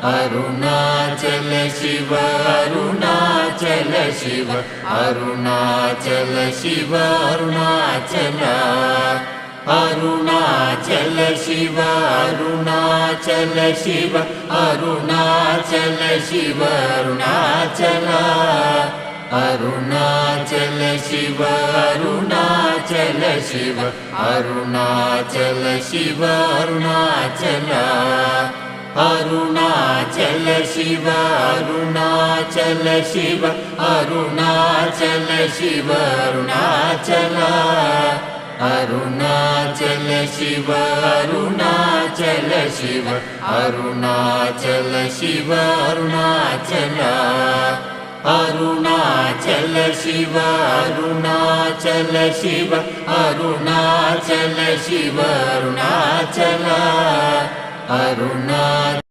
Arunachal Shiva Arunachal Shiva Arunachal Shiva Arunachal Arunachal Shiva Arunachal Shiva Arunachal Shiva Arunachal Arunachal Shiva Arunachal Shiva Arunachal Shiva Arunachal Arunachal Shiva Arunachal Shiva Arunachal Shiva Arunachal Arunachal Shiva Arunachal Shiva Arunachal Shiva Arunachal Arunachal Shiva Arunachal Shiva Arunachal Shiva Arunachal Arunachal